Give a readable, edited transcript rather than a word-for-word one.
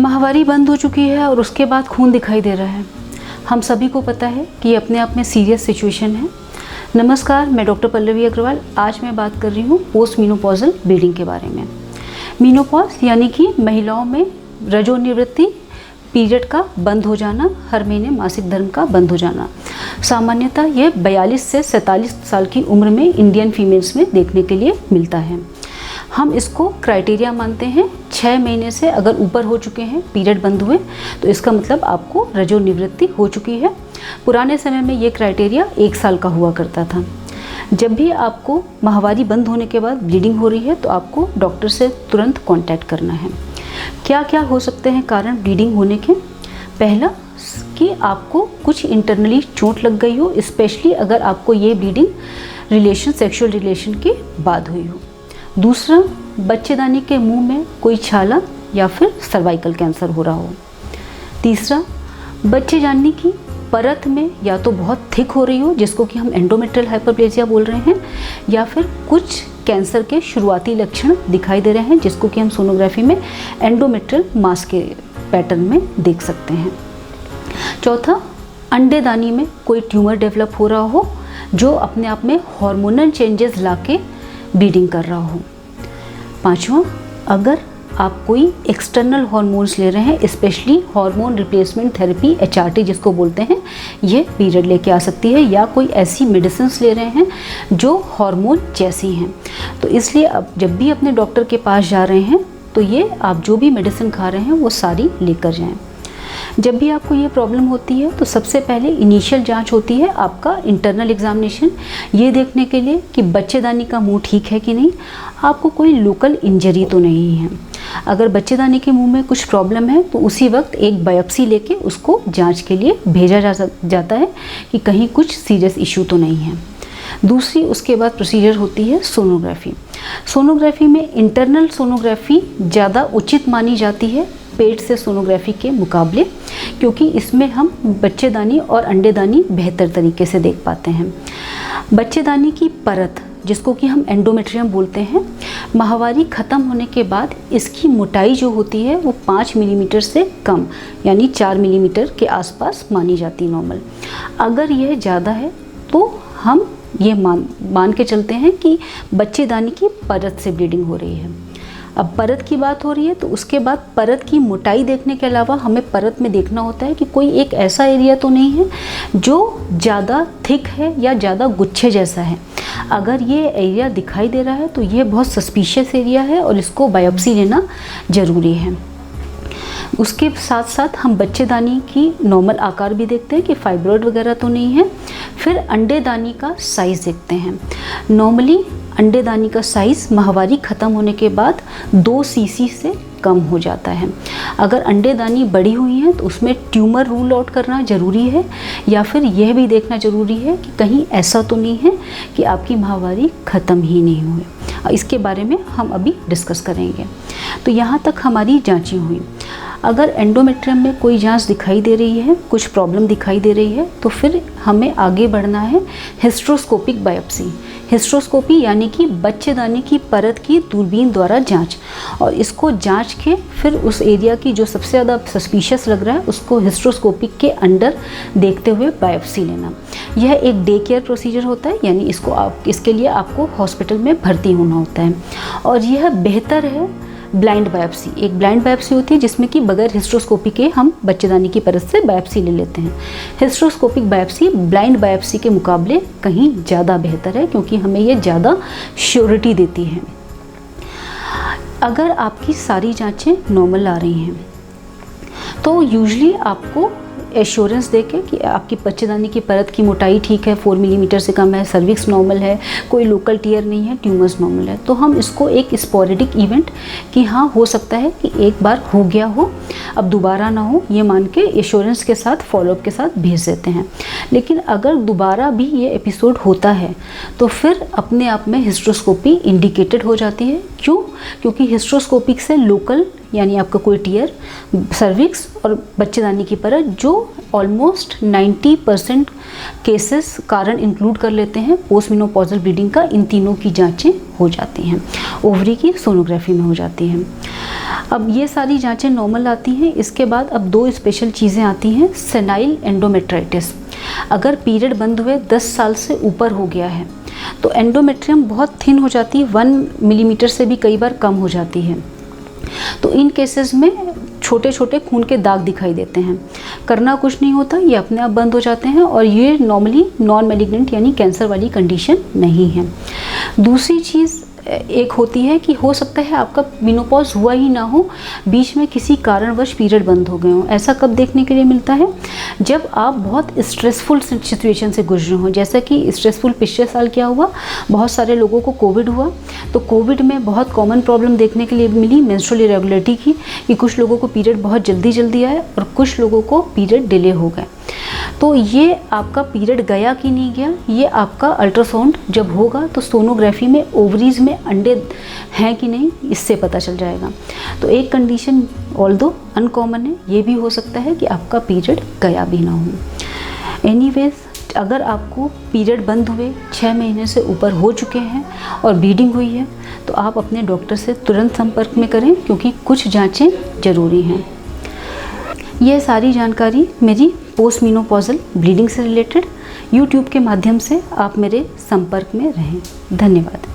माहवारी बंद हो चुकी है और उसके बाद खून दिखाई दे रहा है। हम सभी को पता है कि ये अपने आप में सीरियस सिचुएशन है। नमस्कार, मैं डॉक्टर पल्लवी अग्रवाल। आज मैं बात कर रही हूँ पोस्ट मीनोपॉजल ब्लीडिंग के बारे में। मीनोपॉज यानी कि महिलाओं में रजोनिवृत्ति, पीरियड का बंद हो जाना, हर महीने मासिक धर्म का बंद हो जाना। सामान्यतः यह 42 से 47 साल की उम्र में इंडियन फीमेल्स में देखने के लिए मिलता है। हम इसको क्राइटेरिया मानते हैं। 6 महीने से अगर ऊपर हो चुके हैं, पीरियड बंद हुए, तो इसका मतलब आपको रजोनिवृत्ति हो चुकी है। पुराने समय में ये क्राइटेरिया 1 साल का हुआ करता था। जब भी आपको माहवारी बंद होने के बाद ब्लीडिंग हो रही है तो आपको डॉक्टर से तुरंत कांटेक्ट करना है। क्या क्या हो सकते हैं कारण ब्लीडिंग होने के? पहला कि आपको कुछ इंटरनली चोट लग गई हो, स्पेशली अगर आपको ये ब्लीडिंग सेक्सुअल रिलेशन के बाद हुई हो। दूसरा, बच्चेदानी के मुंह में कोई छाला या फिर सर्वाइकल कैंसर हो रहा हो। तीसरा, बच्चेदानी की परत में या तो बहुत थिक हो रही हो, जिसको कि हम एंडोमेट्रियल हाइपरप्लेजिया बोल रहे हैं, या फिर कुछ कैंसर के शुरुआती लक्षण दिखाई दे रहे हैं, जिसको कि हम सोनोग्राफी में एंडोमेट्रियल मास के पैटर्न में देख सकते हैं। चौथा, अंडेदानी में कोई ट्यूमर डेवलप हो रहा हो जो अपने आप में हार्मोनल चेंजेस लाके ब्लीडिंग कर रहा हो। पांचवा, अगर आप कोई एक्सटर्नल हार्मोन्स ले रहे हैं, specially hormone replacement therapy HRT जिसको बोलते हैं, ये पीरियड लेके आ सकती है, या कोई ऐसी मेडिसिन्स ले रहे हैं जो हार्मोन जैसी हैं। तो इसलिए अब जब भी अपने डॉक्टर के पास जा रहे हैं तो ये आप जो भी मेडिसिन खा रहे हैं वो सारी लेकर जाएं। जब भी आपको ये प्रॉब्लम होती है तो सबसे पहले इनिशियल जांच होती है आपका इंटरनल एग्जामिनेशन, ये देखने के लिए कि बच्चेदानी का मुंह ठीक है कि नहीं, आपको कोई लोकल इंजरी तो नहीं है। अगर बच्चेदानी के मुंह में कुछ प्रॉब्लम है तो उसी वक्त एक बायोप्सी लेके उसको जांच के लिए भेजा जाता है कि कहीं कुछ सीरियस इशू तो नहीं है। दूसरी, उसके बाद प्रोसीजर होती है सोनोग्राफी। सोनोग्राफी में इंटरनल सोनोग्राफी ज़्यादा उचित मानी जाती है पेट से सोनोग्राफी के मुकाबले, क्योंकि इसमें हम बच्चेदानी और अंडेदानी बेहतर तरीके से देख पाते हैं। बच्चेदानी की परत, जिसको कि हम एंडोमेट्रियम बोलते हैं, माहवारी ख़त्म होने के बाद इसकी मोटाई जो होती है वो 5 मिलीमीटर से कम, यानी 4 मिलीमीटर के आसपास मानी जाती है नॉर्मल। अगर यह ज़्यादा है तो हम ये मान के चलते हैं कि बच्चेदानी की परत से ब्लीडिंग हो रही है। अब परत की बात हो रही है तो उसके बाद परत की मोटाई देखने के अलावा हमें परत में देखना होता है कि कोई एक ऐसा एरिया तो नहीं है जो ज़्यादा थिक है या ज़्यादा गुच्छे जैसा है। अगर ये एरिया दिखाई दे रहा है तो ये बहुत सस्पिशियस एरिया है और इसको बायोप्सी लेना ज़रूरी है। उसके साथ साथ हम बच्चेदानी की नॉर्मल आकार भी देखते हैं कि फाइब्रॉइड वगैरह तो नहीं है। फिर अंडेदानी का साइज़ देखते हैं। नॉर्मली अंडेदानी का साइज़ माहवारी ख़त्म होने के बाद 2 cc से कम हो जाता है। अगर अंडेदानी बड़ी हुई है तो उसमें ट्यूमर रूल आउट करना ज़रूरी है, या फिर यह भी देखना ज़रूरी है कि कहीं ऐसा तो नहीं है कि आपकी माहवारी ख़त्म ही नहीं हुई। इसके बारे में हम अभी डिस्कस करेंगे। तो यहाँ तक हमारी जांचें हुई। अगर एंडोमेट्रियम में कोई जांच दिखाई दे रही है, कुछ प्रॉब्लम दिखाई दे रही है, तो फिर हमें आगे बढ़ना है हिस्ट्रोस्कोपिक बायोप्सी। हिस्ट्रोस्कोपी यानी कि बच्चेदानी की परत की दूरबीन द्वारा जांच, और इसको जांच के फिर उस एरिया की जो सबसे ज़्यादा सस्पिशियस लग रहा है उसको हिस्ट्रोस्कोपिक के अंडर देखते हुए बायोप्सी लेना। यह एक डे केयर प्रोसीजर होता है, यानी इसके लिए आपको हॉस्पिटल में भर्ती होना होता है। और यह बेहतर है ब्लाइंड बायोप्सी। एक ब्लाइंड बायोप्सी होती है जिसमें कि बगैर हिस्ट्रोस्कोपी के हम बच्चेदानी की परत से बायोप्सी ले लेते हैं। हिस्ट्रोस्कोपिक बायोप्सी ब्लाइंड बायोप्सी के मुकाबले कहीं ज़्यादा बेहतर है, क्योंकि हमें ये ज़्यादा श्योरिटी देती है। अगर आपकी सारी जांचें नॉर्मल आ रही हैं तो यूजुअली आपको एश्योरेंस देके कि आपकी बच्चेदानी की परत की मोटाई ठीक है, 4 मिलीमीटर से कम है, सर्विक्स नॉर्मल है, कोई लोकल टीयर नहीं है, ट्यूमर्स नॉर्मल है, तो हम इसको एक स्पोरेडिक इवेंट कि हाँ हो सकता है कि एक बार हो गया हो, अब दोबारा ना हो, ये मान के एश्योरेंस के साथ फॉलोअप के साथ भेज देते हैं। लेकिन अगर दोबारा भी ये एपिसोड होता है तो फिर अपने आप में हिस्ट्रोस्कोपी इंडिकेटेड हो जाती है। क्यों? क्योंकि हिस्ट्रोस्कोपिक से लोकल यानी आपका कोई टियर, सर्विक्स और बच्चेदानी की परत, जो ऑलमोस्ट 90% केसेस कारण इंक्लूड कर लेते हैं पोस्ट मेनोपॉजल ब्लीडिंग का। इन तीनों की जांचें हो जाती हैं, ओवरी की सोनोग्राफी में हो जाती हैं। अब ये सारी जांचें नॉर्मल आती हैं। इसके बाद अब 2 स्पेशल चीज़ें आती हैं। सेनाइल एंडोमेट्राइटिस, अगर पीरियड बंद हुए 10 साल से ऊपर हो गया है तो एंडोमेट्रियम बहुत थिन हो जाती है, 1 मिलीमीटर से भी कई बार कम हो जाती है। तो इन केसेस में छोटे छोटे खून के दाग दिखाई देते हैं, करना कुछ नहीं होता, ये अपने आप बंद हो जाते हैं और ये नॉर्मली नॉन मैलिग्नेंट यानी कैंसर वाली कंडीशन नहीं है। दूसरी चीज़ एक होती है कि हो सकता है आपका मेनोपॉज हुआ ही ना हो, बीच में किसी कारणवश पीरियड बंद हो गए हों। ऐसा कब देखने के लिए मिलता है? जब आप बहुत स्ट्रेसफुल सिचुएशन से गुजरे हों। जैसा कि स्ट्रेसफुल पिछले साल क्या हुआ, बहुत सारे लोगों को कोविड हुआ, तो कोविड में बहुत कॉमन प्रॉब्लम देखने के लिए मिली मेंस्ट्रुअल इरेगुलरिटी की, कि कुछ लोगों को पीरियड बहुत जल्दी आए और कुछ लोगों को पीरियड डिले हो गए। तो ये आपका पीरियड गया कि नहीं गया, ये आपका अल्ट्रासाउंड जब होगा तो सोनोग्राफी में ओवरीज में अंडे हैं कि नहीं, इससे पता चल जाएगा। तो एक कंडीशन ऑल्दो अनकॉमन है, ये भी हो सकता है कि आपका पीरियड गया भी ना हो। एनीवेज, अगर आपको पीरियड बंद हुए 6 महीने से ऊपर हो चुके हैं और ब्लीडिंग हुई है तो आप अपने डॉक्टर से तुरंत संपर्क में करें, क्योंकि कुछ जांचें ज़रूरी हैं। यह सारी जानकारी मेरी पोस्ट मेनोपॉजल ब्लीडिंग से रिलेटेड यूट्यूब के माध्यम से आप मेरे संपर्क में रहें। धन्यवाद।